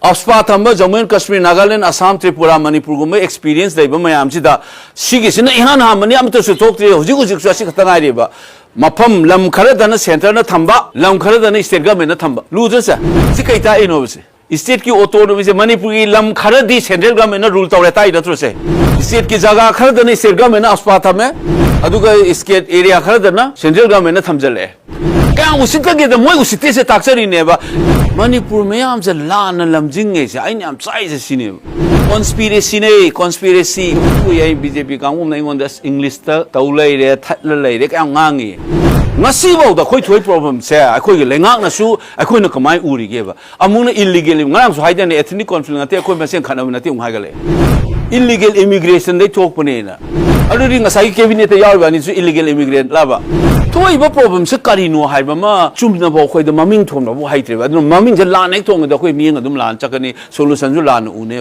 Afspa thamba Jammu and Kashmir, Nagaland, Assam, Tripura, Manipur gumba experience dai ba mayam sida sigi sina ihan ha mani am to su tok tre hujik hujik su asi khatangai re ba mafam lam khara dana center na thamba lam khara dana state government na thamba lu ja sa si kai ta ino se state ki autonomy se Manipur ki lam khara di central government na rule tawre tai na tro se state ki jaga khara dana state government na afspa thame aduga state area khara dana central government na thamjale क्या उसी तक ये तो मैं उसी तेज़ ताकसर ही नहीं बा मणिपुर में हम से लान लम्जिंगे से आई हम साइज़ सीने conspiracy वो यही बीजेपी का हम नहीं होंगे इंग्लिश तक तौले रे थल्ले रे क्या Gangi ngasi bau da khoi thoi problem se akhoi ge lengak na su akhoi na kamai uri ge ba amung na illegal ngang su haida ne ethnic conflict na te akhoi ma sen khana na te ung haigale illegal immigration dei thok pane na adu ri ngasai cabinet te yaw ba ni su illegal immigrant la ba thoi ba problem se kari no hai ba ma chum na ba khoi da maming thom na bo hai tre ba adu maming je la nei thong da khoi mi ng adum lan chakani solution ju lan u ne